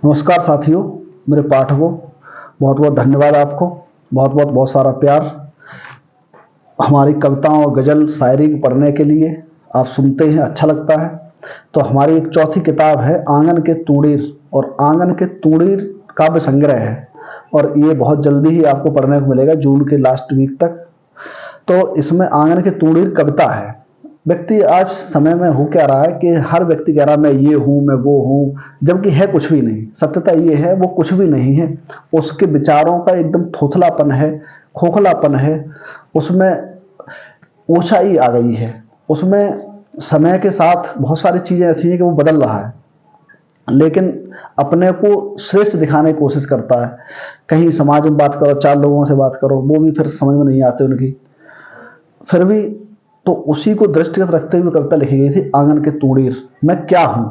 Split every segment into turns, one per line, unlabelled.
नमस्कार साथियों, मेरे पाठकों, बहुत बहुत धन्यवाद आपको। बहुत सारा प्यार हमारी कविताओं और गज़ल शायरी को पढ़ने के लिए। आप सुनते हैं, अच्छा लगता है। तो हमारी एक चौथी किताब है आंगन के तूणीर, और आंगन के तूणीर काव्य संग्रह है, और ये बहुत जल्दी ही आपको पढ़ने को मिलेगा, जून के लास्ट वीक तक। तो इसमें आंगन के तूणीर कविता है। व्यक्ति आज समय में हो क्या रहा है कि हर व्यक्ति कह रहा है मैं ये हूँ, मैं वो हूँ, जबकि है कुछ भी नहीं। सत्यता ये है वो कुछ भी नहीं है। उसके विचारों का एकदम थोथलापन है, खोखलापन है, उसमें ऊंचाई आ गई है। उसमें समय के साथ बहुत सारी चीजें ऐसी हैं कि वो बदल रहा है, लेकिन अपने को श्रेष्ठ दिखाने की कोशिश करता है। कहीं समाज में बात करो, चार लोगों से बात करो, वो भी फिर समझ में नहीं आते उनकी, फिर भी। तो उसी को दृष्टिगत रखते हुए कविता लिखी गई थी आंगन के तूणीर। मैं क्या हूँ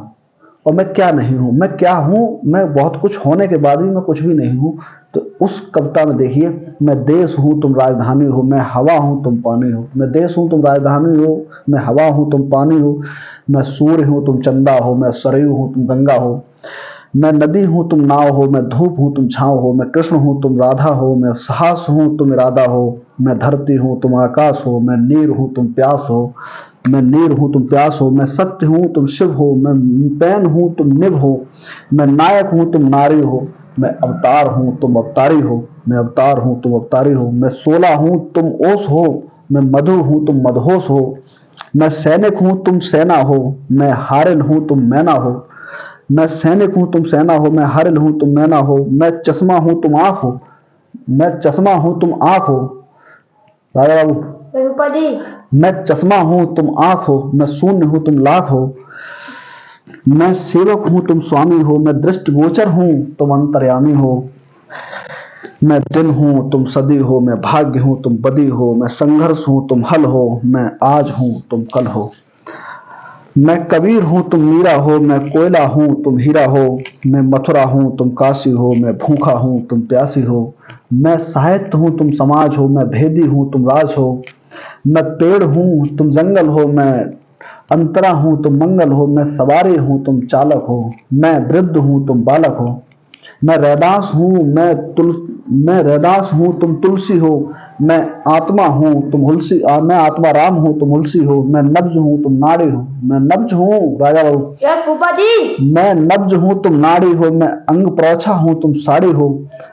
और मैं क्या नहीं हूँ, मैं क्या हूँ, मैं बहुत कुछ होने के बाद भी मैं कुछ भी नहीं हूँ। तो उस कविता में देखिए, मैं देश हूँ तुम राजधानी हो, मैं हवा हूँ तुम पानी हो। मैं देश हूँ तुम राजधानी हो, मैं हवा हूँ तुम पानी हो। मैं सूर्य हूँ तुम चंदा हो, मैं सरयू हूँ तुम गंगा हो। मैं नदी हूँ तुम नाव हो, मैं धूप हूँ तुम छाँव हो। मैं कृष्ण हूँ तुम राधा हो, मैं साहस हूँ तुम इरादा हो। मैं धरती हूँ तुम आकाश हो, मैं नीर हूँ तुम प्यास हो। मैं नीर हूँ तुम प्यास हो, मैं सत्य हूँ तुम शिव हो। मैं पैन हूँ तुम निभ हो, मैं नायक हूँ तुम नारी हो। मैं अवतार हूँ तुम अवतारी हो, मैं अवतार हूँ तुम अवतारी हो। मैं सोला हूँ तुम ओस हो, मैं मधु हूँ तुम मदहोश हो। मैं सैनिक हूँ तुम सेना हो, मैं हारिन हूँ तुम मैना हो। मैं सैनिक हूँ तुम सेना हो, मैं हारिन हूँ तुम मैना हो। मैं चश्मा हूँ तुम आँख हो, मैं चश्मा हूँ तुम आँख हो। राजा बाबू जी, मैं चश्मा हूँ तुम आँख हो, मैं शून्य हूँ तुम लाख हो। मैं सेवक हूँ तुम स्वामी हो, मैं दृष्टिगोचर हूँ तुम अंतर्यामी हो। मैं दिन हूँ तुम सदी हो, मैं भाग्य हूँ तुम बदी हो। मैं संघर्ष हूँ तुम हल हो, मैं आज हूँ तुम कल हो। मैं कबीर हूँ तुम मीरा हो, मैं कोयला हूँ तुम हीरा हो। मैं मथुरा हूँ तुम काशी हो, मैं भूखा हूँ तुम प्यासी हो। मैं साहित्य हूँ तुम समाज हो, मैं भेदी हूँ तुम राज हो। मैं पेड़ हूँ तुम जंगल हो, मैं अंतरा हूँ तुम मंगल हो। मैं सवारी हूँ तुम चालक हो, मैं वृद्ध हूँ तुम बालक हो। मैं रैदास हूँ मैं रैदास हूँ तुम तुलसी हो। मैं आत्मा हूँ तुम मैं आत्मा राम हूँ तुम हुलसी हो। मैं नब्ज हूँ तुम नाड़ी हो, मैं नब्ज हूँ राजा बाबू। यस फूफा जी। मैं नब्ज हूँ तुम नाड़ी हो, मैं अंग प्रौछा हूँ तुम साड़ी हो।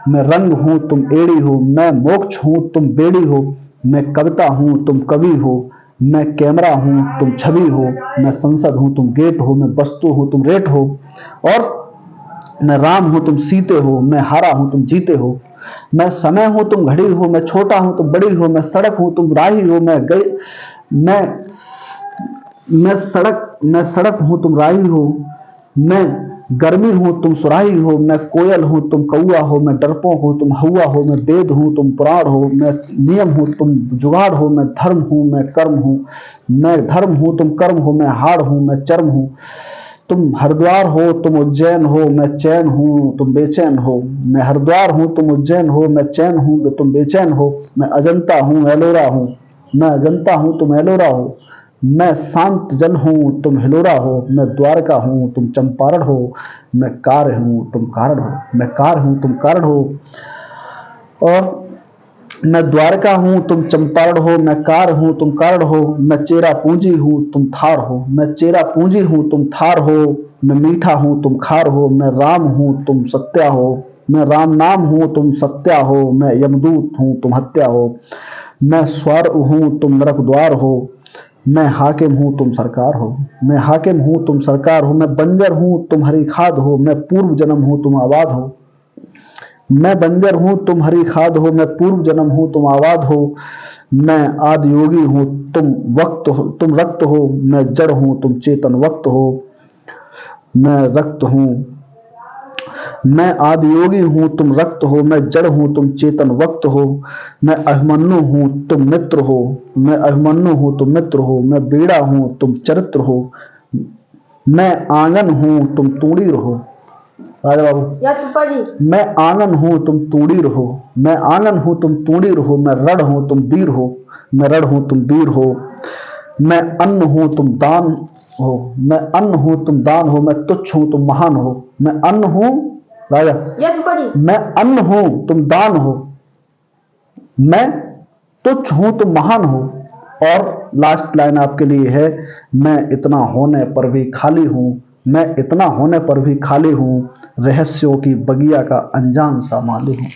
मैं रंग हूँ तुम एड़ी हो, मैं मोक्ष हूँ तुम बेड़ी हो। मैं कविता हूँ तुम कवि हो, मैं कैमरा हूँ तुम छवि हो। मैं संसद हूँ तुम गेट हो, मैं वस्तु हूँ तुम रेट हो। और मैं राम हूं तुम सीते हो, मैं हारा हूं तुम जीते हो। मैं समय हूं तुम घड़ी हो, मैं छोटा हूं तुम बड़ी हो। मैं सड़क हूं तुम राही हो, मैं मैं सड़क हूं तुम राही हो। मैं गर्मी हूं तुम सुराही हो। मैं कोयल हूं तुम कौआ हो, मैं डरपोक हूं तुम हौआ हो। मैं वेद हूं तुम पुराण हो, मैं नियम हूं तुम जुगाड़ हो। मैं धर्म हूं मैं कर्म हूं, मैं धर्म हूं तुम कर्म हो। मैं हाड़ हूं मैं चर्म हूं। तुम हरिद्वार हो तुम उज्जैन हो, मैं चैन हूँ तुम बेचैन हो। मैं हरिद्वार हूँ तुम उज्जैन हो, मैं चैन हूँ तुम बेचैन हो। मैं अजंता हूँ एलोरा हूँ, मैं अजंता हूँ तुम एलोरा हो। मैं शांत जल हूँ तुम हिलोरा हो, मैं द्वारका हूँ तुम चंपारण हो। मैं कार्य हूँ तुम कारण हो, मैं कार्य हूँ तुम कारण हो। और मैं द्वारका हूँ तुम चंपारण हो, मैं कार हूँ तुम कारण हो। मैं चेरा पूंजी हूँ तुम थार हो, मैं चेरा पूंजी हूँ तुम थार हो। मैं मीठा हूँ तुम खार हो, मैं राम हूँ तुम सत्या हो। मैं राम नाम हूँ तुम सत्या हो, मैं यमदूत हूँ तुम हत्या हो। मैं स्वर्ग हूँ तुम नरक द्वार हो, मैं हाकिम हूँ तुम सरकार हो। मैं हाकिम हूँ तुम सरकार हो, मैं बंजर हूँ तुम हरी खाद हो, मैं पूर्व जन्म हूँ तुम आबाद हो। मैं बंजर हूँ तुम हरी खाद हो, मैं पूर्व जन्म हूँ तुम आबाद हो। मैं आदि योगी हूँ तुम रक्त हो, मैं जड़ हूँ तुम चेतन वक्त हो। मैं रक्त हूँ मैं आदि योगी हूँ तुम रक्त हो, मैं जड़ हूँ तुम चेतन वक्त हो। मैं अभिमन्यु हूँ तुम मित्र हो, मैं अभिमन्यु हूँ तुम मित्र हो। मैं बीड़ा हूँ तुम चरित्र हो, मैं आंगन हूँ तुम तूड़ी रहो। राजा बाबू यस पापा जी। मैं आंगन हूँ तुम तूड़ी रहो, मैं आंगन हूँ तुम तूड़ी रहो। मैं रण हूँ तुम वीर हो, मैं रण हूँ तुम वीर हो। मैं अन्न हूँ तुम दान हो, मैं अन्न हूँ तुम दान हो। मैं तुच्छ हूँ तुम महान हो, मैं अन्न हूँ राजा,
यस फूफा जी।
मैं अन्न हूं तुम दान हो, मैं तुच्छ हूं तुम महान हो, और लास्ट लाइन आपके लिए है, मैं इतना होने पर भी खाली हूं, मैं इतना होने पर भी खाली हूं, रहस्यों की बगिया का अनजान सा माली हूं।